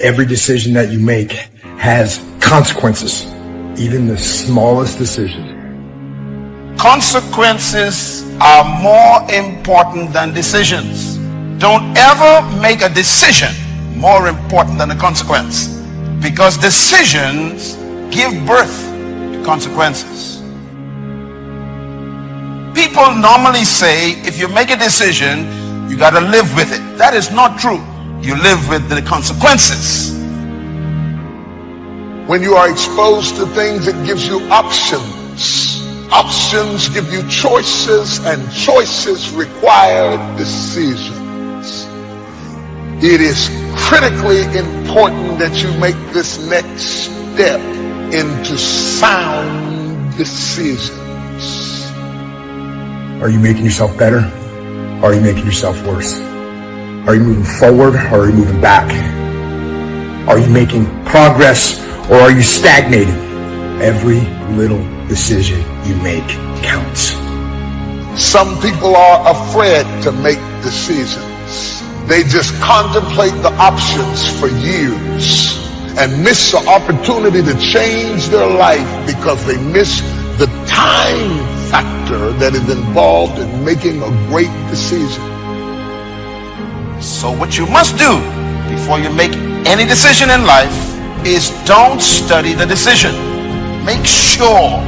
Every decision that you make has consequences, even the smallest decision. Consequences are more important than decisions. Don't ever make a decision more important than a consequence, because decisions give birth to consequences. People normally say if you make a decision, you got to live with it. That is not true. You live with the consequences. When you are exposed to things, it gives you options. Options give you choices, and choices require decisions. It is critically important that you make this next step into sound decisions. Are you making yourself better? Or are you making yourself worse? Are you moving forward or are you moving back? Are you making progress or are you stagnating? Every little decision you make counts. Some people are afraid to make decisions. They just contemplate the options for years and miss the opportunity to change their life because they miss the time factor that is involved in making a great decision. So what you must do before you make any decision in life is don't study the decision. Make sure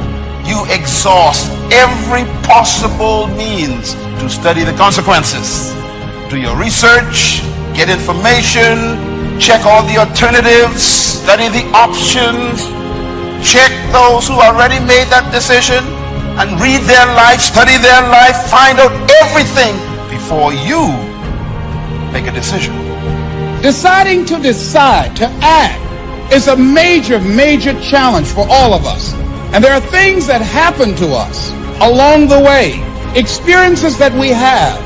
you exhaust every possible means to study the consequences. Do your research, get information, check all the alternatives, study the options, check those who already made that decision, and read their life, study their life, find out everything before you make a decision. Deciding to decide, to act, is a major, major challenge for all of us. And there are things that happen to us along the way, experiences that we have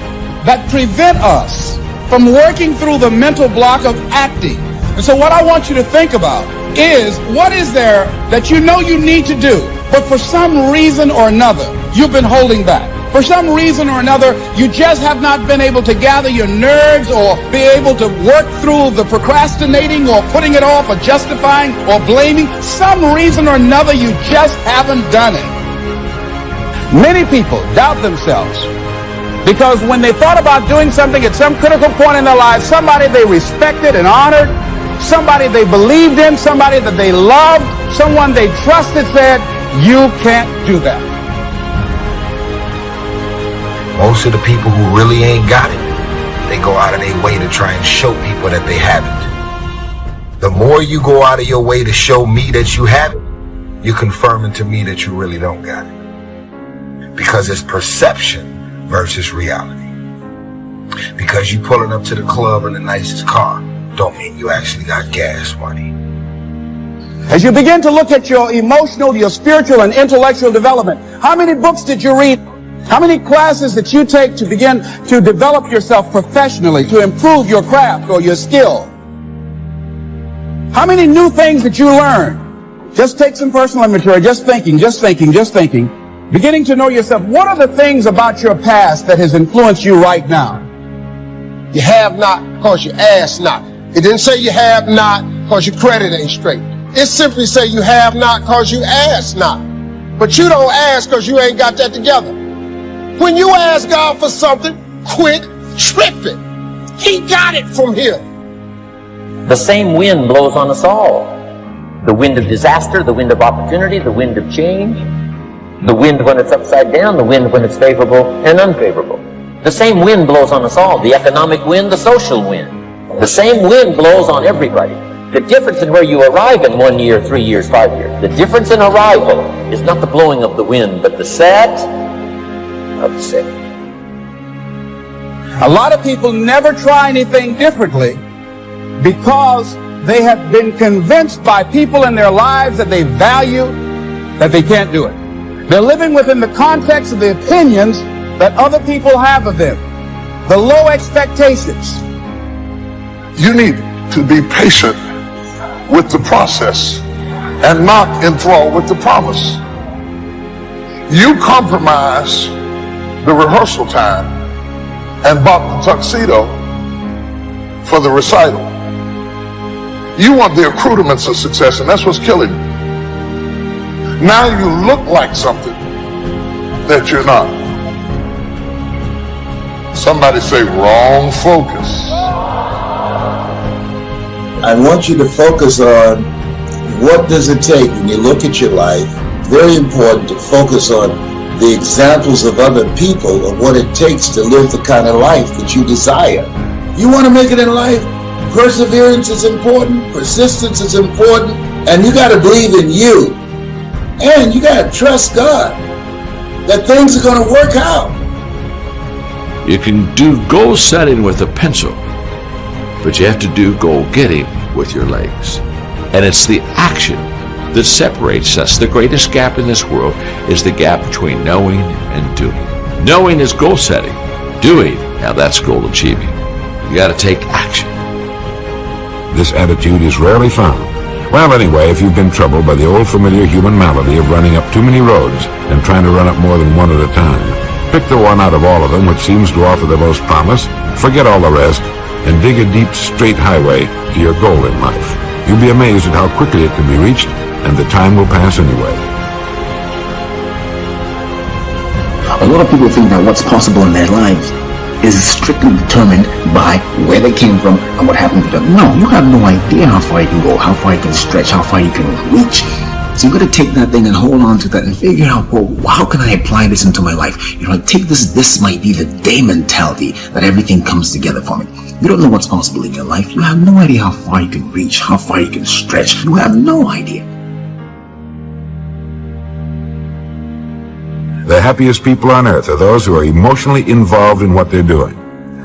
that prevent us from working through the mental block of acting. And so what I want you to think about is, what is there that you know you need to do, but for some reason or another, you've been holding back? For some reason or another, you just have not been able to gather your nerves or be able to work through the procrastinating or putting it off or justifying or blaming. Some reason or another, you just haven't done it. Many people doubt themselves because when they thought about doing something at some critical point in their lives, somebody they respected and honored, somebody they believed in, somebody that they loved, someone they trusted said, "You can't do that." Most of the people who really ain't got it, they go out of their way to try and show people that they haven't. The more you go out of your way to show me that you have it, you're confirming to me that you really don't got it. Because it's perception versus reality. Because you pulling up to the club in the nicest car don't mean you actually got gas money. As you begin to look at your emotional, your spiritual, and intellectual development, how many books did you read? How many classes did you take to begin to develop yourself professionally, to improve your craft or your skill? How many new things did you learn? Just take some personal inventory, just thinking. Beginning to know yourself. What are the things about your past that has influenced you right now? You have not because you ask not. It didn't say you have not because your credit ain't straight. It simply say you have not because you ask not. But you don't ask because you ain't got that together. When you ask God for something, quit tripping. He got it from Him. The same wind blows on us all. The wind of disaster, the wind of opportunity, the wind of change, the wind when it's upside down, the wind when it's favorable and unfavorable. The same wind blows on us all. The economic wind, the social wind. The same wind blows on everybody. The difference in where you arrive in 1 year, 3 years, 5 years, the difference in arrival is not the blowing of the wind, but the set of the sail. A lot of people never try anything differently because they have been convinced by people in their lives that they value that they can't do it. They're living within the context of the opinions that other people have of them. The low expectations. You need to be patient with the process and not enthralled with the promise. You compromise the rehearsal time and bought the tuxedo for the recital. You want the accoutrements of success, and that's what's killing you. Now you look like something that you're not. Somebody say wrong focus. I want you to focus on what does it take when you look at your life. Very important to focus on the examples of other people of what it takes to live the kind of life that you desire. You want to make it in life? Perseverance is important, persistence is important, and you got to believe in you. And you got to trust God that things are going to work out. You can do goal setting with a pencil, but you have to do goal getting with your legs. And it's the action that separates us. The greatest gap in this world is the gap between knowing and doing. Knowing is goal setting. Doing, now that's goal achieving. You got to take action. This attitude is rarely found. Well, anyway, if you've been troubled by the old familiar human malady of running up too many roads and trying to run up more than one at a time, pick the one out of all of them which seems to offer the most promise, forget all the rest, and dig a deep, straight highway to your goal in life. You'll be amazed at how quickly it can be reached, and the time will pass anyway. A lot of people think that what's possible in their lives is strictly determined by where they came from and what happened to them. No, you have no idea how far you can go, how far you can stretch, how far you can reach. So you got to take that thing and hold on to that and figure out, well, how can I apply this into my life? You know, like take this might be the day mentality that everything comes together for me. You don't know what's possible in your life. You have no idea how far you can reach, how far you can stretch. You have no idea. The happiest people on earth are those who are emotionally involved in what they're doing.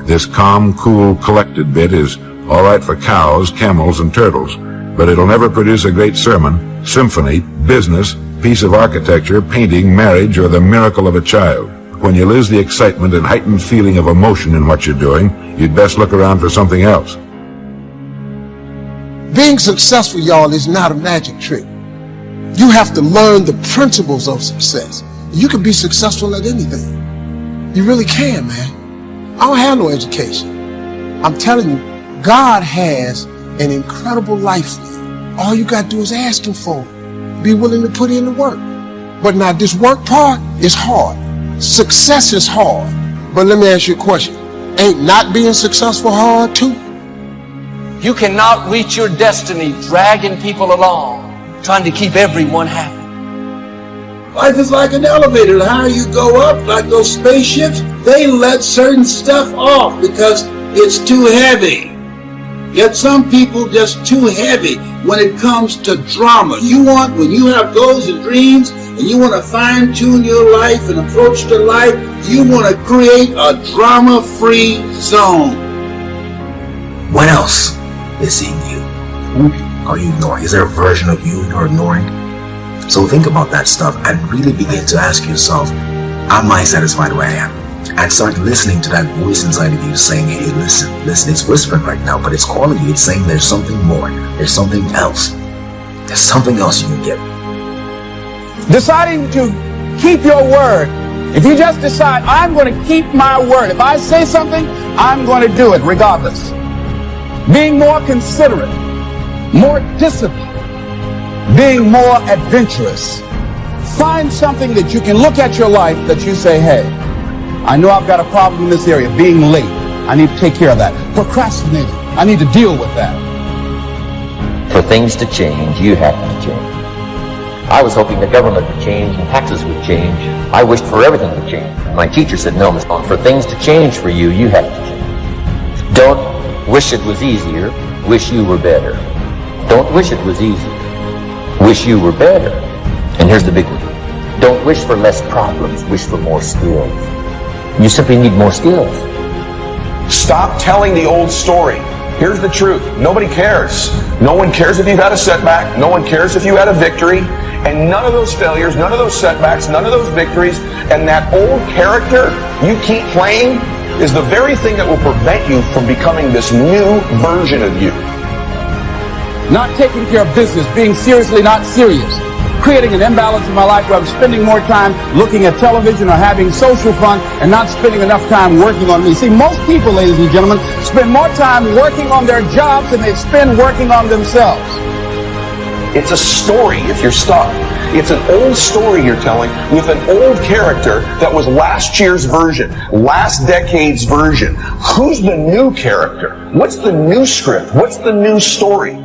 This calm, cool, collected bit is all right for cows, camels, and turtles, but it'll never produce a great sermon, symphony, business, piece of architecture, painting, marriage, or the miracle of a child. When you lose the excitement and heightened feeling of emotion in what you're doing, you'd best look around for something else. Being successful, y'all, is not a magic trick. You have to learn the principles of success. You can be successful at anything. You really can, man. I don't have no education. I'm telling you, God has an incredible life for you. All you got to do is ask Him for it. Be willing to put in the work. But now this work part is hard. Success is hard. But let me ask you a question. Ain't not being successful hard too? You cannot reach your destiny dragging people along, trying to keep everyone happy. Life is like an elevator. The higher you go up, like those spaceships, they let certain stuff off because it's too heavy. Yet some people just too heavy when it comes to drama. When you have goals and dreams and you want to fine-tune your life and approach to life, you want to create a drama-free zone. What else is in you? Who are you ignoring? Is there a version of you you're ignoring? So think about that stuff and really begin to ask yourself, am I satisfied where I am? And start listening to that voice inside of you saying, hey, listen, it's whispering right now, but it's calling you. It's saying there's something more. There's something else. There's something else you can get. Deciding to keep your word. If you just decide, I'm going to keep my word. If I say something, I'm going to do it regardless. Being more considerate, more disciplined, being more adventurous. Find something that you can look at your life that you say, hey, I know I've got a problem in this area, being late. I need to take care of that. Procrastinating, I need to deal with that. For things to change, you have to change. I was hoping the government would change and taxes would change. I wished for everything to change. My teacher said, no, Miss Bond, for things to change for you, you have to change. Don't wish it was easier, wish you were better. Don't wish it was easier. Wish you were better. And here's the big one. Don't wish for less problems, wish for more skills. You simply need more skills. Stop telling the old story. Here's the truth. Nobody cares. No one cares if you've had a setback. No one cares if you had a victory. And none of those failures, none of those setbacks, none of those victories, and that old character you keep playing is the very thing that will prevent you from becoming this new version of you. Not taking care of business, being seriously not serious. creating an imbalance in my life where I'm spending more time looking at television or having social fun and not spending enough time working on me. See, most people, ladies and gentlemen, spend more time working on their jobs than they spend working on themselves. It's a story if you're stuck. It's an old story you're telling with an old character that was last year's version, last decade's version. Who's the new character? What's the new script? What's the new story?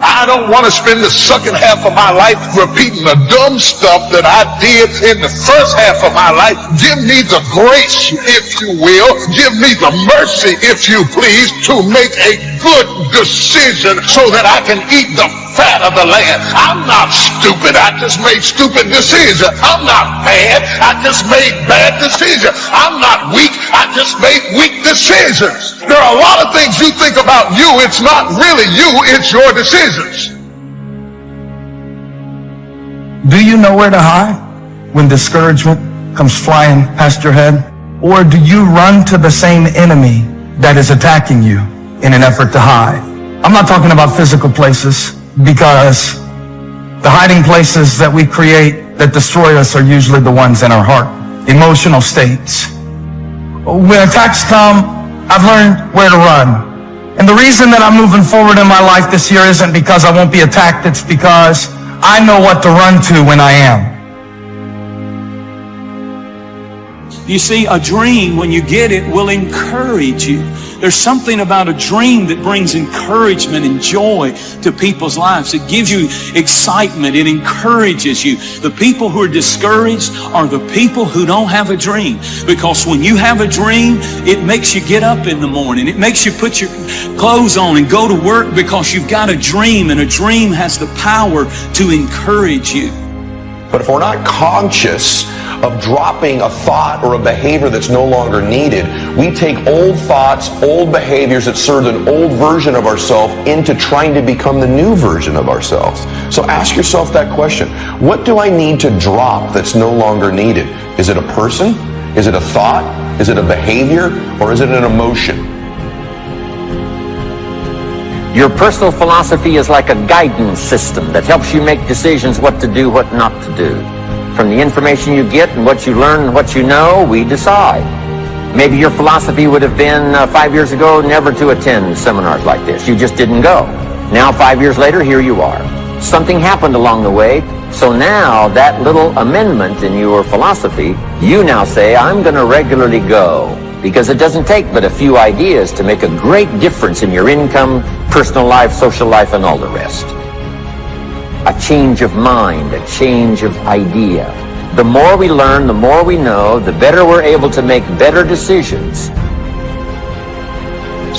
I don't want to spend the second half of my life repeating the dumb stuff that I did in the first half of my life. Give me the grace, if you will. Give me the mercy, if you please, to make a good decision so that I can eat the fat of the land. I'm not stupid. I just made stupid decisions. I'm not bad. I just made bad decisions. I'm not weak. I just made weak decisions. There are a lot of things you think about you. It's not really you. It's your decisions. Do you know where to hide when discouragement comes flying past your head? Or do you run to the same enemy that is attacking you in an effort to hide? I'm not talking about physical places, because the hiding places that we create that destroy us are usually the ones in our heart. Emotional states. When attacks come, I've learned where to run. And the reason that I'm moving forward in my life this year isn't because I won't be attacked, it's because I know what to run to when I am. You see, a dream, when you get it, will encourage you. There's something about a dream that brings encouragement and joy to people's lives. It gives you excitement. It encourages you. The people who are discouraged are the people who don't have a dream. Because when you have a dream, it makes you get up in the morning. It makes you put your clothes on and go to work because you've got a dream, and a dream has the power to encourage you. But if we're not conscious of dropping a thought or a behavior that's no longer needed, we take old thoughts, old behaviors that served an old version of ourselves into trying to become the new version of ourselves. So ask yourself that question. What do I need to drop that's no longer needed? Is it a person? Is it a thought? Is it a behavior? Or is it an emotion? Your personal philosophy is like a guidance system that helps you make decisions what to do, what not to do. From the information you get and what you learn and what you know, we decide. Maybe your philosophy would have been 5 years ago never to attend seminars like this. You just didn't go. Now 5 years later, here you are. Something happened along the way, so now that little amendment in your philosophy, you now say, I'm going to regularly go. Because it doesn't take but a few ideas to make a great difference in your income, personal life, social life, and all the rest. A change of mind, a change of idea. The more we learn, the more we know, the better we're able to make better decisions.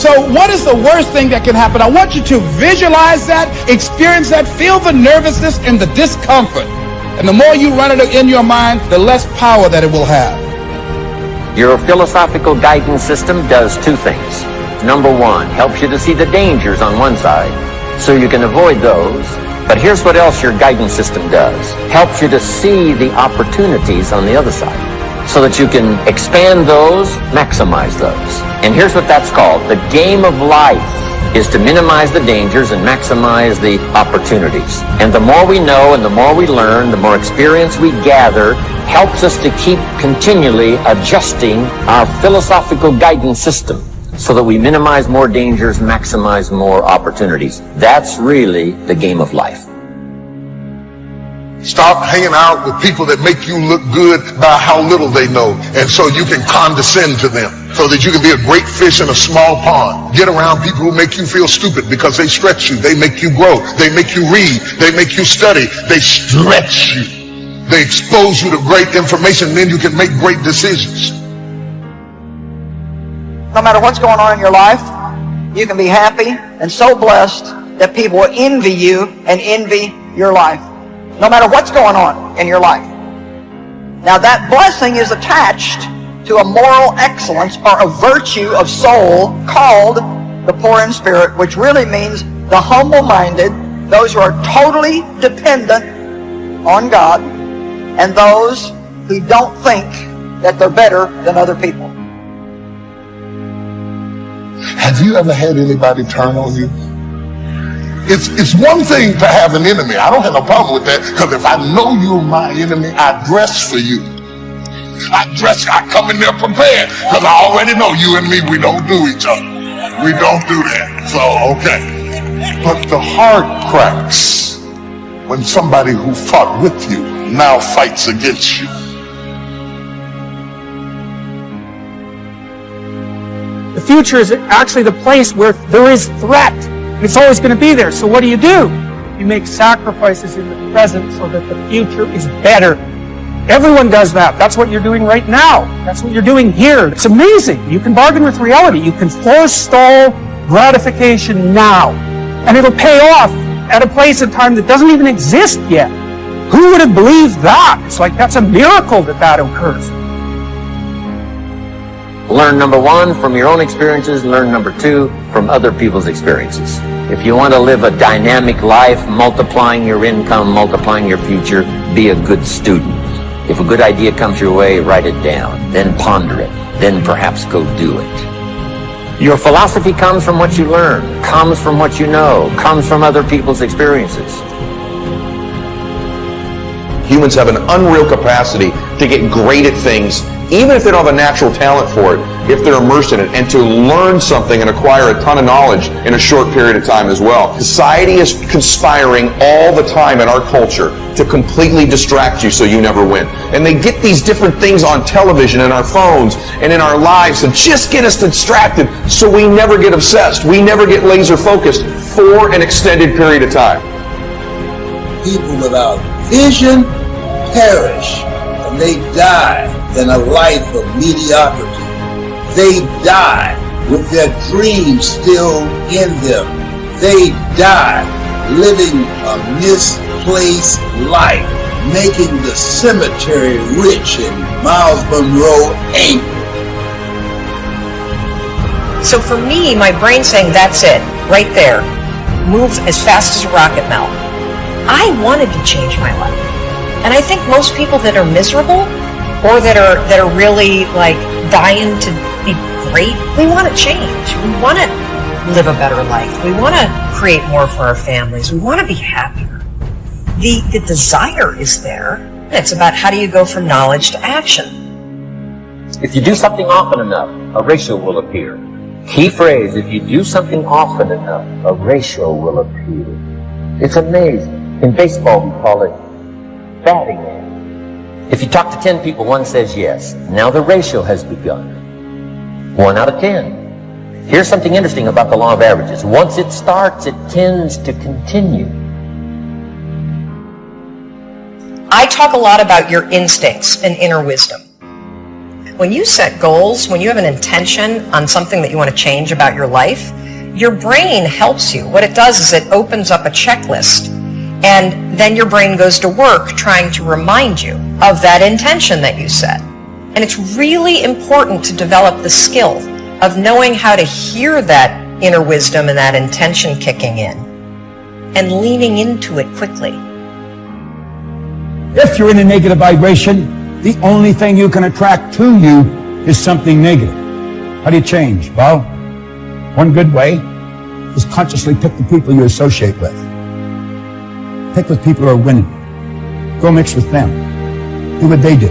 So what is the worst thing that can happen? I want you to visualize that, experience that, feel the nervousness and the discomfort. And the more you run it in your mind, the less power that it will have. Your philosophical guidance system does two things. Number one, helps you to see the dangers on one side, so you can avoid those. But here's what else your guidance system does. Helps you to see the opportunities on the other side, so that you can expand those, maximize those. And here's what that's called. The game of life is to minimize the dangers and maximize the opportunities. And the more we know and the more we learn, the more experience we gather, helps us to keep continually adjusting our philosophical guidance system so that we minimize more dangers, maximize more opportunities. That's really the game of life. Stop hanging out with people that make you look good by how little they know, and so you can condescend to them, so that you can be a great fish in a small pond. Get around people who make you feel stupid because they stretch you, they make you grow, they make you read, they make you study, they stretch you. They expose you to great information, and then you can make great decisions. No matter what's going on in your life, you can be happy and so blessed that people will envy you and envy your life. No matter what's going on in your life. Now that blessing is attached to a moral excellence or a virtue of soul called the poor in spirit, which really means the humble-minded, those who are totally dependent on God, and those who don't think that they're better than other people. Have you ever had anybody turn on you? It's one thing to have an enemy. I don't have no problem with that, because if I know you're my enemy, I dress for you. I come in there prepared, because I already know you and me, we don't do each other. We don't do that. So, okay. But the heart cracks when somebody who fought with you now fights against you. The future is actually the place where there is threat. And it's always going to be there. So what do? You make sacrifices in the present so that the future is better. Everyone does that. That's what you're doing right now. That's what you're doing here. It's amazing. You can bargain with reality. You can forestall gratification now. And it'll pay off at a place and time that doesn't even exist yet. Who would have believed that? It's like that's a miracle that occurs. Learn number one from your own experiences, learn number two from other people's experiences. If you want to live a dynamic life, multiplying your income, multiplying your future, be a good student. If a good idea comes your way, write it down, then ponder it, then perhaps go do it. Your philosophy comes from what you learn, comes from what you know, comes from other people's experiences. Humans have an unreal capacity to get great at things, even if they don't have a natural talent for it, if they're immersed in it, and to learn something and acquire a ton of knowledge in a short period of time as well. Society is conspiring all the time in our culture to completely distract you so you never win. And they get these different things on television and our phones and in our lives to just get us distracted so we never get obsessed. We never get laser focused for an extended period of time. People without vision perish, and they die in a life of mediocrity. They die with their dreams still in them. They die living a misplaced life, making the cemetery rich and Miles Monroe angry. So for me, my brain's saying, that's it, right there. Move as fast as a rocket, Mel. I wanted to change my life. And I think most people that are miserable or that are really like dying to be great, we want to change. We want to live a better life. We want to create more for our families. We want to be happier. The desire is there. It's about how do you go from knowledge to action. If you do something often enough, a ratio will appear. Key phrase, if you do something often enough, a ratio will appear. It's amazing. In baseball, we call it batting average. If you talk to 10 people, one says yes. Now the ratio has begun. 1 out of 10. Here's something interesting about the law of averages. Once it starts, it tends to continue. I talk a lot about your instincts and inner wisdom. When you set goals, when you have an intention on something that you want to change about your life, your brain helps you. What it does is it opens up a checklist, and then your brain goes to work trying to remind you of that intention that you set. And it's really important to develop the skill of knowing how to hear that inner wisdom and that intention kicking in and leaning into it quickly. If you're in a negative vibration, the only thing you can attract to you is something negative. How do you change? Well, one good way is consciously pick the people you associate with. Pick with people who are winning. Go mix with them. Do what they do.